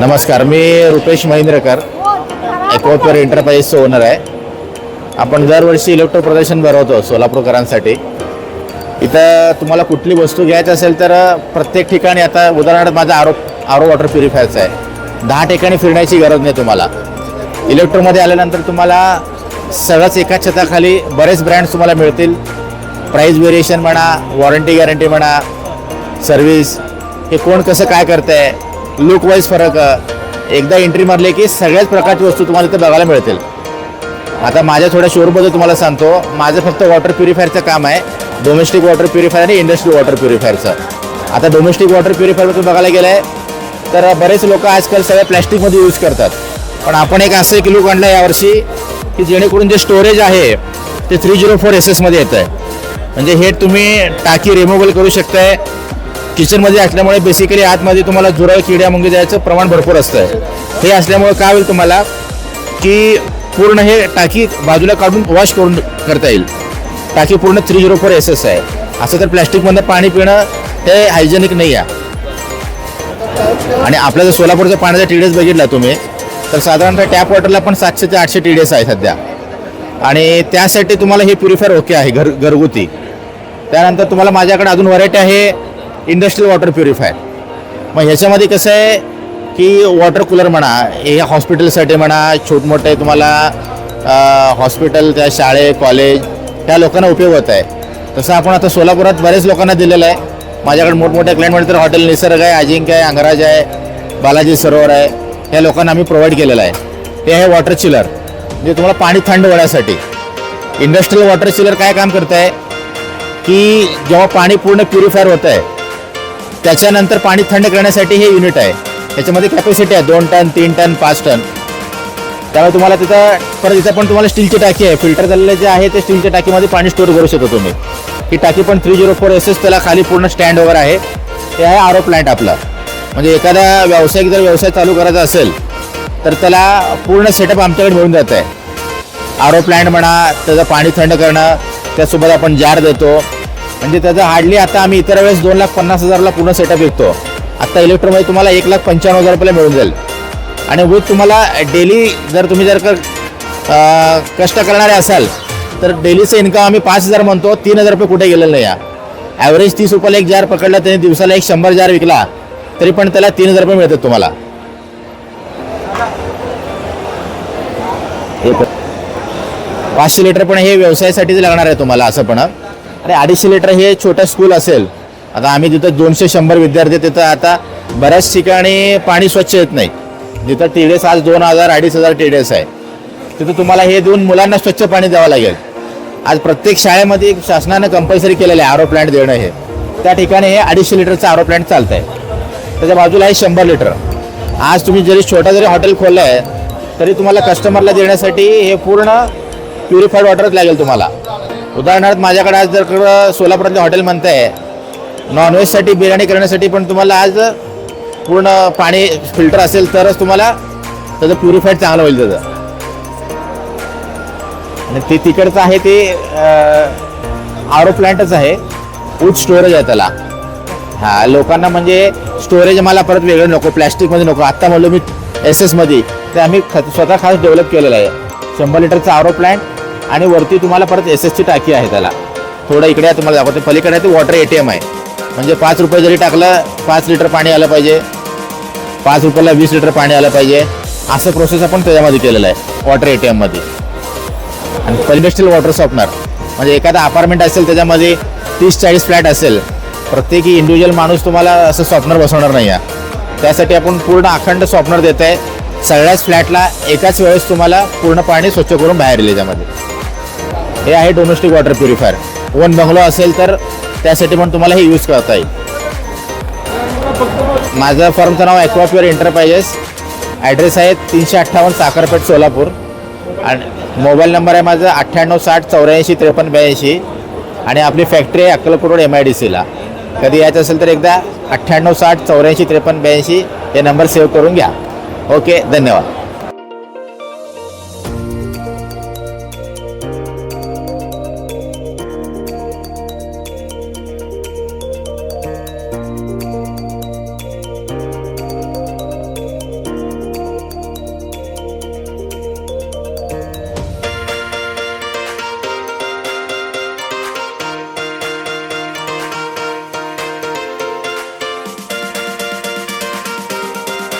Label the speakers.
Speaker 1: नमस्कार, मी रुपेश महेंद्रकर, एक्वाप्युअर एंटरप्राइजचं ओनर आहे. आपण दरवर्षी इलेक्ट्रो प्रदर्शन भरवतो सोलापूरकरांसाठी. इथं तुम्हाला कुठली वस्तू घ्यायची असेल तर प्रत्येक ठिकाणी, आता उदाहरणार्थ माझा आरो वॉटर प्युरिफायरचा आहे, 10 ठिकाणी फिरण्याची गरज नाही तुम्हाला. इलेक्ट्रोमध्ये आल्यानंतर तुम्हाला सगळंच एकाच छताखाली बरेच ब्रँड्स तुम्हाला मिळतील. प्राईस व्हेरिएशन म्हणा, वॉरंटी गॅरंटी म्हणा, सर्व्हिस, हे कोण कसं काय करतं आहे, लुक वाईज फरक, एकदा एंट्री मारले की सगळ्याच प्रकारची वस्तू तुम्हाला इथं बघायला मिळतील. आता माझ्या थोड्या शोरूमबद्दल तुम्हाला सांगतो. माझं फक्त वॉटर प्युरिफायरचं काम आहे, डोमेस्टिक वॉटर प्युरिफायर आणि इंडस्ट्रियल वॉटर प्युरिफायरचं. आता डोमेस्टिक वॉटर प्युरिफायरबद्दल बघायला गेलं आहे तर बरेच लोक आजकाल सगळ्या प्लॅस्टिकमध्ये यूज करतात. पण आपण एक असं एक लुक आणलं यावर्षी की जेणेकरून जे स्टोरेज आहे ते 304 SS मध्ये येतं आहे. म्हणजे हे तुम्ही टाकी रिमूव्हल करू शकताय. किचनमध्ये असल्यामुळे बेसिकली आतमध्ये तुम्हाला झुरळ, किड्या, मुंगी जायचं प्रमाण भरपूर असतं. हे असल्यामुळे काय होईल तुम्हाला की पूर्ण हे टाकी बाजूला काढून वॉश करून करता येईल. टाकी पूर्ण 304 SS आहे. असं तर प्लॅस्टिकमधनं पाणी पिणं हे हायजेनिक नाही आहे. आणि आपल्या जर सोलापूरच्या पाण्याचा TDS बघितला तुम्ही तर साधारणतः टॅप वॉटरला पण 700 ते 800 TDS आहे सध्या. आणि त्यासाठी तुम्हाला हे प्युरिफायर ओके आहे घरगुती. त्यानंतर तुम्हाला माझ्याकडे अजून व्हरायटी आहे इंडस्ट्रियल वॉटर प्युरिफायर. मग ह्याच्यामध्ये कसं आहे की वॉटर कूलर म्हणा, हे हॉस्पिटलसाठी म्हणा, छोटमोठे तुम्हाला हॉस्पिटल, त्या शाळे, कॉलेज, त्या लोकांना उपयोग होत आहे. तसं आपण आता सोलापुरात बरेच लोकांना दिलेलं आहे. माझ्याकडे मोठमोठ्या क्लायंटमध्ये तर हॉटेल निसर्ग आहे, अजिंक्य आहे, अंगराज आहे, बालाजी सरोवर आहे, ह्या लोकांना आम्ही प्रोव्हाइड केलेलं आहे. हे आहे वॉटर चिलर, म्हणजे तुम्हाला पाणी थंड होण्यासाठी. इंडस्ट्रियल वॉटर चिलर काय काम करत आहे की जेव्हा पाणी पूर्ण प्युरिफायर होतं आहे त्याच्यानंतर पाणी थंड करण्यासाठी हे युनिट आहे. त्याच्यामध्ये कॅपॅसिटी आहे 2 टन, 3 टन, 5 टन. त्यामुळे तुम्हाला तिथं परत इथं पण तुम्हाला स्टीलची टाकी आहे. फिल्टर झालेले जे आहे ते स्टीलच्या टाकीमध्ये पाणी स्टोअर करू शकतो तुम्ही. ही टाकी पण 304 SS, त्याला खाली पूर्ण स्टँड वगैरे आहे. ते आहे आरो प्लांट आपला. म्हणजे एखादा व्यावसायिक जर व्यवसाय चालू करायचा असेल तर त्याला पूर्ण सेटअप आमच्याकडे मिळून जात आहे. आरो प्लांट म्हणा, त्याचं पाणी थंड करणं, त्यासोबत आपण जार देतो. म्हणजे त्याचं हार्डली आता आम्ही इतर वेळेस 2,50,000ला पूर्ण सेटअप विकतो. आता इलेक्ट्रोमध्ये तुम्हाला 1,95,000 रुपयाला मिळून जाईल. आणि विथ तुम्हाला डेली जर तुम्ही कष्ट करणारे असाल तर डेलीचं इन्कम आम्ही 5,000 म्हणतो. 3,000 रुपये कुठे गेलेलं नाही. ॲव्हरेज 30 रुपयाला एक जार पकडला, त्याने दिवसाला 100 जार विकला तरी पण त्याला 3,000 रुपये मिळतात तुम्हाला. 500 लिटर पण हे व्यवसायासाठीच लागणार आहे तुम्हाला असं पण. आणि 250 लिटर हे छोटं स्कूल असेल. आता आम्ही तिथं 200-100 विद्यार्थी, तिथं आता बऱ्याच ठिकाणी पाणी स्वच्छ येत नाही. जिथं TDS आज 2,000-2,500 TDS आहे तिथं तुम्हाला हे देऊन मुलांना स्वच्छ पाणी द्यावं लागेल. आज प्रत्येक शाळेमध्ये शासनानं कंपल्सरी केलेलं आहे आरो प्लांट देणं. हे त्या ठिकाणी हे 250 लिटरचं आरो प्लांट चालतं आहे. त्याच्या बाजूला आहे 100 लिटर. आज तुम्ही जरी छोटा जरी हॉटेल खोललं आहे तरी तुम्हाला कस्टमरला देण्यासाठी हे पूर्ण प्युरिफाईड वॉटरच लागेल तुम्हाला. उदाहरणार्थ माझ्याकडे आज जर सोलापुरातले हॉटेल म्हणत आहे नॉनव्हेजसाठी, बिर्याणी करण्यासाठी पण तुम्हाला आज पूर्ण पाणी फिल्टर असेल तरच तुम्हाला त्याचं प्युरिफाईड चांगलं होईल त्याचं. आणि ते तिकडचं आहे ते आरो प्लांटच आहे. उच्च स्टोरेज आहे त्याला. हा, लोकांना म्हणजे स्टोरेज मला परत वेगळं नको, प्लॅस्टिकमध्ये नको. आत्ता म्हणलो मी SS मध्ये, ते आम्ही स्वतः खास डेव्हलप केलेलं आहे. 100 लिटरचा आरो प्लांट आणि वरती तुम्हाला परत SS ची टाकी आहे. त्याला थोडं इकडे तुम्हाला दाखवते, पलीकडे आहे ते वॉटर ATM आहे. म्हणजे 5 रुपये जरी टाकलं 5 लिटर पाणी आलं पाहिजे, 5 रुपयाला 20 लिटर पाणी आलं पाहिजे. असं प्रोसेस आपण त्याच्यामध्ये केलेलं आहे वॉटर ATM मध्ये. आणि इंडस्ट्रियल वॉटर सॉफ्टनर म्हणजे एखादा अपार्टमेंट असेल त्याच्यामध्ये 30-40 फ्लॅट असेल, प्रत्येकी इंडिव्हिज्युअल माणूस तुम्हाला असं सॉफ्टनर बसवणार नाही आहे. त्यासाठी आपण पूर्ण अखंड सॉफ्टनर देत आहे. सगळ्याच फ्लॅटला एकाच वेळेस तुम्हाला पूर्ण पाणी स्वच्छ करून बाहेर येईल त्याच्यामध्ये. हे आहे domestic water purifier. On bungalow असेल तर त्यासाठी पण तुम्हाला हे यूज करता येईल. माझं फर्मचं नाव एक्वाप्युअर एंटरप्राइजेस. ॲड्रेस आहे 358 साखरपेठ, सोलापूर. आणि मोबाईल नंबर आहे माझा 9860845382. आणि आपली फॅक्टरी आहे अक्कलकोट रोड MIDCला. कधी यायचं असेल तर एकदा 9860845382 हे नंबर सेव्ह करून घ्या. ओके, धन्यवाद.